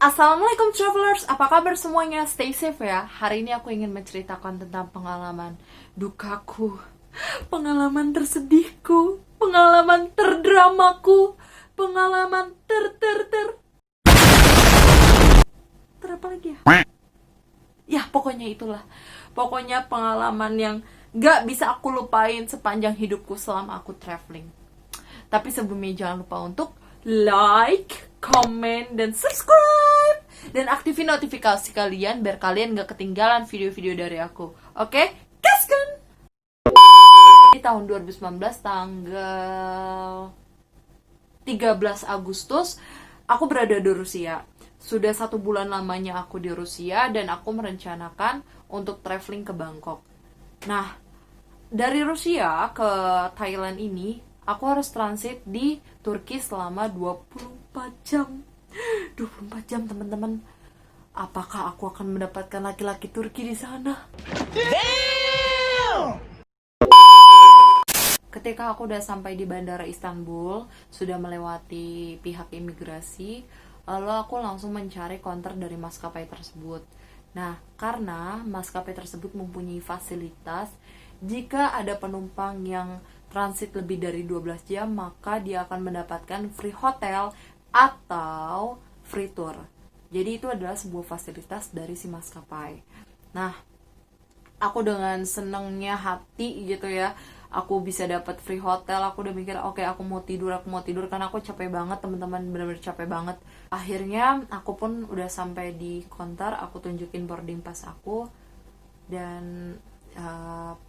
Assalamualaikum travelers, apa kabar semuanya? Stay safe ya. Hari ini aku ingin menceritakan tentang pengalaman dukaku, pengalaman tersedihku, pengalaman terdramaku, pengalaman ter apa lagi ya? Ya pokoknya itulah. Pokoknya pengalaman yang gak bisa aku lupain sepanjang hidupku selama aku traveling. Tapi sebelumnya jangan lupa untuk like, comment, dan subscribe. Dan aktifin notifikasi kalian biar kalian gak ketinggalan video-video dari aku. Oke? Gaskan! Di tahun 2019 tanggal 13 Agustus aku berada di Rusia. Sudah 1 bulan lamanya aku di Rusia dan aku merencanakan untuk traveling ke Bangkok. Nah, dari Rusia ke Thailand ini aku harus transit di Turki selama 24 jam. 24 jam teman-teman. Apakah aku akan mendapatkan laki-laki Turki di sana? Ketika aku udah sampai di bandara Istanbul, sudah melewati pihak imigrasi, lalu aku langsung mencari counter dari maskapai tersebut. Nah, karena maskapai tersebut mempunyai fasilitas, jika ada penumpang yang transit lebih dari 12 jam, maka dia akan mendapatkan free hotel atau free tour. Jadi itu adalah sebuah fasilitas dari si maskapai. Nah, aku dengan senengnya hati gitu ya, aku bisa dapat free hotel. Aku udah mikir oke, aku mau tidur karena aku capek banget teman-teman, benar-benar capek banget. Akhirnya aku pun udah sampai di counter, aku tunjukin boarding pass aku dan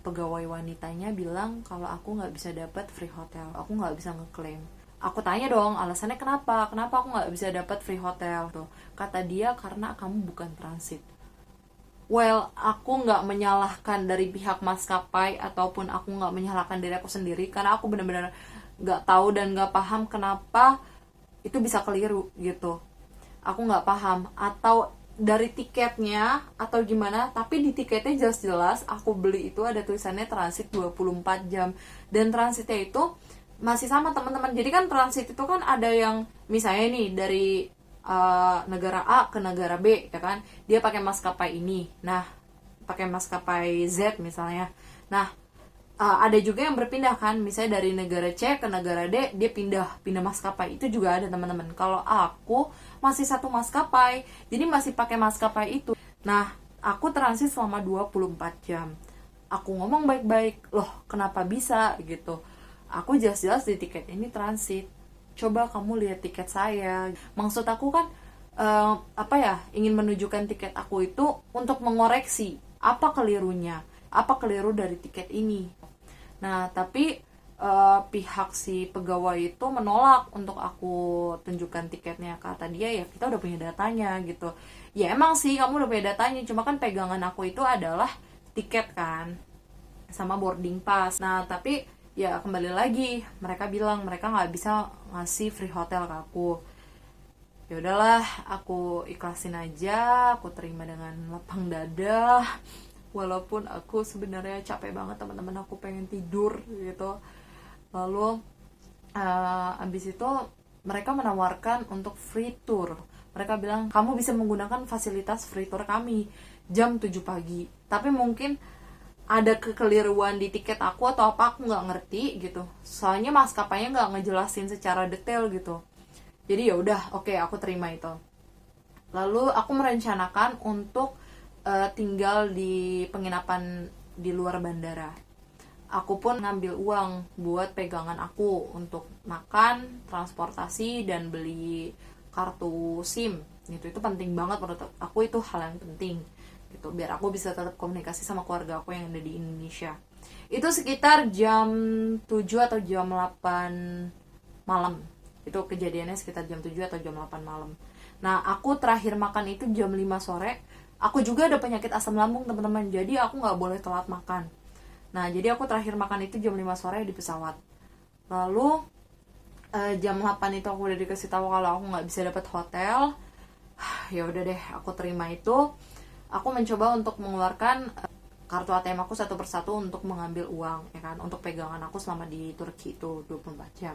pegawai wanitanya bilang kalau aku nggak bisa dapat free hotel, aku nggak bisa ngeklaim. Aku tanya dong alasannya kenapa aku nggak bisa dapat free hotel tuh. Kata dia karena kamu bukan transit. Well, aku nggak menyalahkan dari pihak maskapai ataupun aku nggak menyalahkan diri aku sendiri karena aku benar-benar nggak tahu dan nggak paham kenapa itu bisa keliru gitu. Aku nggak paham atau dari tiketnya atau gimana, tapi di tiketnya jelas-jelas aku beli itu ada tulisannya transit 24 jam dan transitnya itu masih sama teman-teman. Jadi kan transit itu kan ada yang misalnya nih dari negara A ke negara B ya kan, dia pakai maskapai ini, nah pakai maskapai Z misalnya. Nah, ada juga yang berpindah kan, misalnya dari negara C ke negara D, dia pindah maskapai. Itu juga ada teman-teman. Kalau aku masih satu maskapai, jadi masih pakai maskapai itu. Nah, aku transit selama 24 jam. Aku ngomong baik-baik, loh kenapa bisa gitu. Aku jelas-jelas di tiket ini transit. Coba kamu lihat tiket saya. Maksud aku kan ingin menunjukkan tiket aku itu untuk mengoreksi apa kelirunya, apa keliru dari tiket ini. Nah, tapi pihak si pegawai itu menolak untuk aku tunjukkan tiketnya. Kata dia ya kita udah punya datanya gitu. Ya emang sih kamu udah punya datanya, cuma kan pegangan aku itu adalah tiket kan sama boarding pass. Nah, tapi ya kembali lagi mereka bilang mereka nggak bisa ngasih free hotel ke aku. Ya udahlah, aku ikhlasin aja, aku terima dengan lapang dada. Walaupun aku sebenarnya capek banget teman-teman, aku pengen tidur gitu. Lalu abis itu mereka menawarkan untuk free tour. Mereka bilang kamu bisa menggunakan fasilitas free tour kami jam 7 pagi. Tapi mungkin ada kekeliruan di tiket aku atau apa, aku nggak ngerti gitu. Soalnya maskapainya nggak ngejelasin secara detail gitu. Jadi ya udah, oke, aku terima itu. Lalu aku merencanakan untuk tinggal di penginapan di luar bandara. Aku pun ngambil uang buat pegangan aku untuk makan, transportasi, dan beli kartu SIM. Itu penting banget menurut aku, itu hal yang penting gitu, biar aku bisa tetap komunikasi sama keluarga aku yang ada di Indonesia. Itu sekitar jam 7 atau jam 8 malam. Itu kejadiannya sekitar jam 7 atau jam 8 malam. Nah, aku terakhir makan itu jam 5 sore. Aku juga ada penyakit asam lambung, teman-teman. Jadi aku nggak boleh telat makan. Nah, jadi aku terakhir makan itu jam 5 sore di pesawat. Lalu jam 8 itu aku udah dikasih tahu kalau aku nggak bisa dapat hotel. Ya udah deh, aku terima itu. Aku mencoba untuk mengeluarkan kartu ATM aku satu persatu untuk mengambil uang ya kan, untuk pegangan aku selama di Turki itu 24 jam.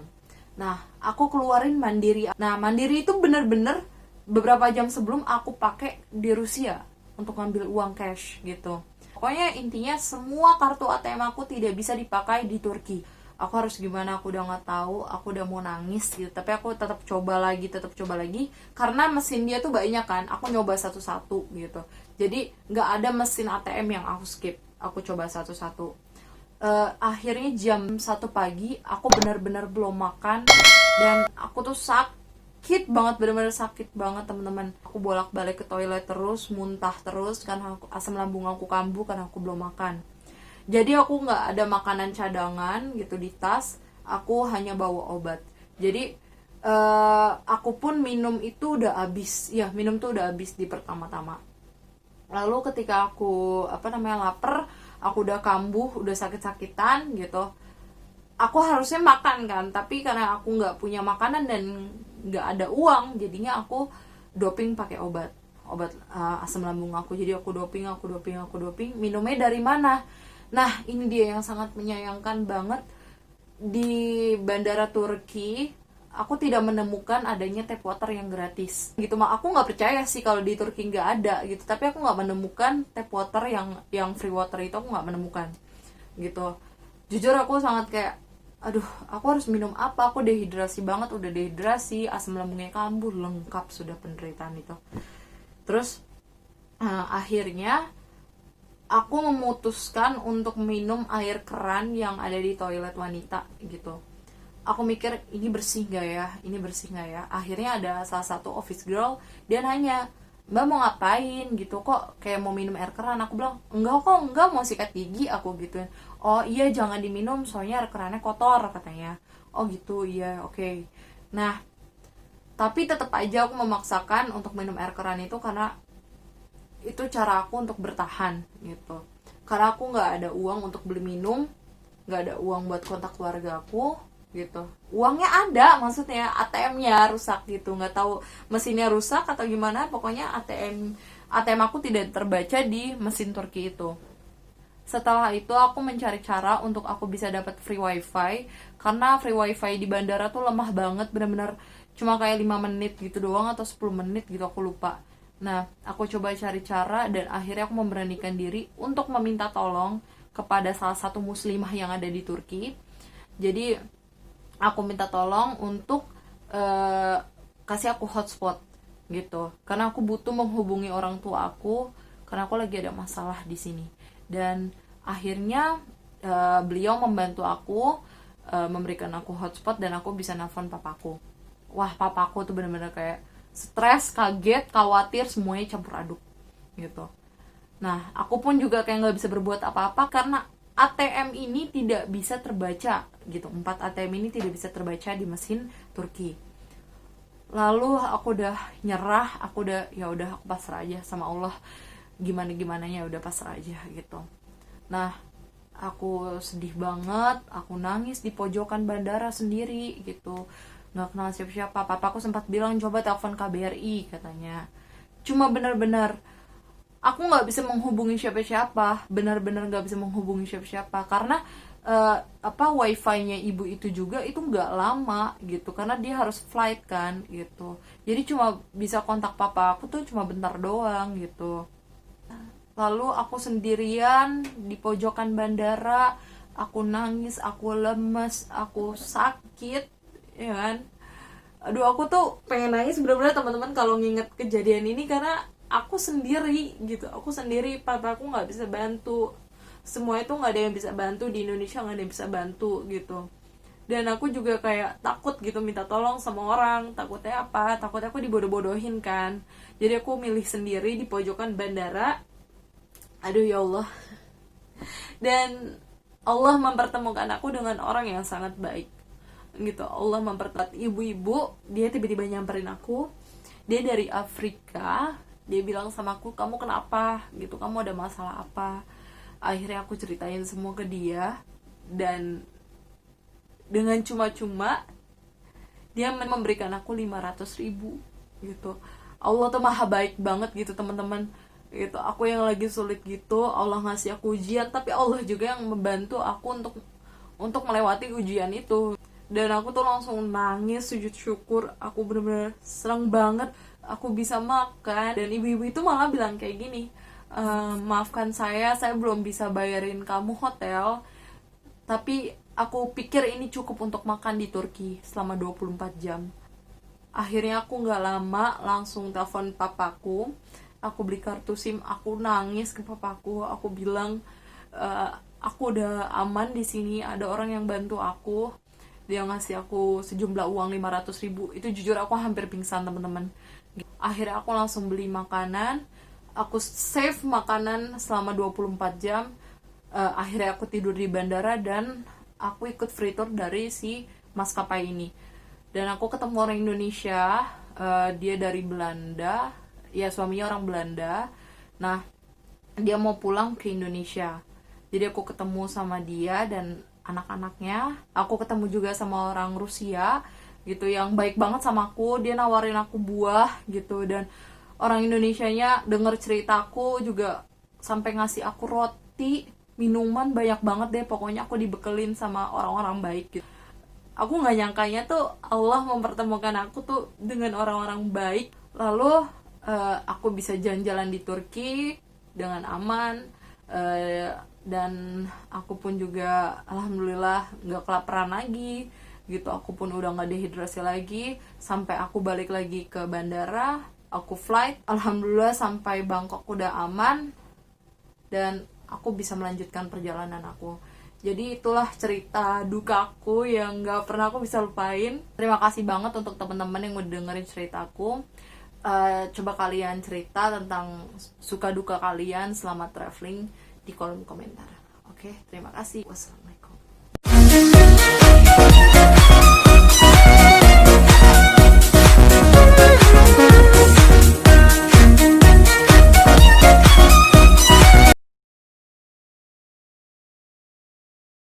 Nah, aku keluarin Mandiri. Nah, Mandiri itu bener-bener beberapa jam sebelum aku pakai di Rusia untuk ngambil uang cash gitu. Pokoknya intinya semua kartu ATM aku tidak bisa dipakai di Turki. Aku harus gimana, aku udah nggak tahu, aku udah mau nangis gitu. Tapi aku tetap coba lagi karena mesin dia tuh banyak kan. Aku nyoba satu-satu gitu. Jadi nggak ada mesin ATM yang aku skip. Aku coba satu-satu. Akhirnya jam 1 pagi aku benar-benar belum makan dan aku tuh sakit banget, benar-benar sakit banget teman-teman. Aku bolak-balik ke toilet terus, muntah terus karena asam lambung aku kambuh karena aku belum makan. Jadi aku nggak ada makanan cadangan gitu di tas, aku hanya bawa obat. Jadi aku pun minum itu udah habis, ya minum tuh udah habis di pertama-tama. Lalu ketika aku lapar, aku udah kambuh, udah sakit-sakitan gitu, aku harusnya makan kan, tapi karena aku nggak punya makanan dan nggak ada uang, jadinya aku doping pakai obat asam lambung aku. Jadi aku doping, minumnya dari mana? Nah ini dia yang sangat menyayangkan banget, di bandara Turki aku tidak menemukan adanya tap water yang gratis gitu. Aku nggak percaya sih kalau di Turki nggak ada gitu, tapi aku nggak menemukan tap water yang free water itu, aku nggak menemukan gitu. Jujur aku sangat kayak, aduh aku harus minum apa, aku dehidrasi banget, udah dehidrasi, asam lambungnya kambuh, lengkap sudah penderitaan itu. Terus akhirnya aku memutuskan untuk minum air keran yang ada di toilet wanita gitu. Aku mikir ini bersih gak ya, akhirnya ada salah satu office girl, dia nanya, Mbak mau ngapain gitu, kok kayak mau minum air keran? Aku bilang enggak, mau sikat gigi, aku gituin. Oh iya jangan diminum soalnya air kerannya kotor katanya. Oh gitu, iya oke. Nah tapi tetap aja aku memaksakan untuk minum air keran itu karena itu cara aku untuk bertahan gitu. Karena aku nggak ada uang untuk beli minum, nggak ada uang buat kontak keluarga aku gitu. Uangnya ada, maksudnya ATM-nya rusak gitu, nggak tahu mesinnya rusak atau gimana, pokoknya ATM aku tidak terbaca di mesin Turki itu. Setelah itu aku mencari cara untuk aku bisa dapat free wifi, karena free wifi di bandara tuh lemah banget, benar-benar cuma kayak 5 menit gitu doang atau 10 menit gitu, aku lupa. Nah aku coba cari cara dan akhirnya aku memberanikan diri untuk meminta tolong kepada salah satu muslimah yang ada di Turki. Jadi aku minta tolong untuk kasih aku hotspot gitu, karena aku butuh menghubungi orang tua aku karena aku lagi ada masalah di sini. Dan akhirnya beliau membantu aku, memberikan aku hotspot dan aku bisa nelfon papaku. Wah papaku tuh bener-bener kayak stres, kaget, khawatir, semuanya campur aduk gitu. Nah aku pun juga kayak nggak bisa berbuat apa-apa karena ATM ini tidak bisa terbaca gitu. 4 ATM ini tidak bisa terbaca di mesin Turki. Lalu aku udah nyerah, aku pasrah aja sama Allah, gimana ya udah pasrah aja gitu. Nah aku sedih banget, aku nangis di pojokan bandara sendiri gitu, nggak kenal siapa-siapa. Papaku sempat bilang coba telepon KBRI katanya, cuma benar-benar aku nggak bisa menghubungi siapa-siapa, benar-benar nggak bisa menghubungi siapa-siapa karena wifi-nya ibu itu juga itu nggak lama gitu, karena dia harus flight kan gitu. Jadi cuma bisa kontak papa aku tuh cuma bentar doang gitu. Lalu aku sendirian di pojokan bandara, aku nangis, aku lemes, aku sakit, ya kan. Aduh aku tuh pengen nangis bener-bener teman-teman kalau nginget kejadian ini, karena aku sendiri gitu, papa aku nggak bisa bantu, semua itu nggak ada yang bisa bantu di Indonesia, nggak ada yang bisa bantu gitu. Dan aku juga kayak takut gitu minta tolong sama orang, takutnya aku dibodoh-bodohin kan. Jadi aku milih sendiri di pojokan bandara. Aduh ya Allah. Dan Allah mempertemukan aku dengan orang yang sangat baik gitu. Allah mempertemukan ibu-ibu, dia tiba-tiba nyamperin aku, dia dari Afrika. Dia bilang sama aku, kamu kenapa gitu, kamu ada masalah apa? Akhirnya aku ceritain semua ke dia, dan dengan cuma-cuma dia memberikan aku 500.000 gitu. Allah tuh maha baik banget gitu teman-teman gitu. Aku yang lagi sulit gitu, Allah ngasih aku ujian, tapi Allah juga yang membantu aku untuk melewati ujian itu. Dan aku tuh langsung nangis, sujud syukur. Aku bener-bener seneng banget aku bisa makan. Dan ibu-ibu itu malah bilang kayak gini, maafkan saya belum bisa bayarin kamu hotel, tapi aku pikir ini cukup untuk makan di Turki selama 24 jam. Akhirnya aku nggak lama langsung telepon papaku, aku beli kartu SIM, aku nangis ke papaku, aku bilang, aku udah aman di sini, ada orang yang bantu aku, dia ngasih aku sejumlah uang 500.000. Itu jujur aku hampir pingsan teman-teman. Akhirnya aku langsung beli makanan, aku save makanan selama 24 jam. Akhirnya aku tidur di bandara dan aku ikut free tour dari si maskapai ini. Dan aku ketemu orang Indonesia, dia dari Belanda, ya suaminya orang Belanda. Nah, dia mau pulang ke Indonesia, jadi aku ketemu sama dia dan anak-anaknya. Aku ketemu juga sama orang Rusia gitu yang baik banget sama aku, dia nawarin aku buah gitu. Dan orang Indonesianya denger ceritaku juga sampai ngasih aku roti, minuman, banyak banget deh. Pokoknya aku dibekelin sama orang-orang baik gitu. Aku nggak nyangkanya tuh Allah mempertemukan aku tuh dengan orang-orang baik. Lalu aku bisa jalan-jalan di Turki dengan aman, dan aku pun juga alhamdulillah nggak kelaparan lagi gitu. Aku pun udah nggak dehidrasi lagi sampai aku balik lagi ke bandara. Aku flight, alhamdulillah sampai Bangkok udah aman dan aku bisa melanjutkan perjalanan aku. Jadi itulah cerita dukaku yang gak pernah aku bisa lupain. Terima kasih banget untuk teman-teman yang udah dengerin ceritaku. Coba kalian cerita tentang suka duka kalian selama traveling di kolom komentar. Oke, terima kasih. Wassalamualaikum.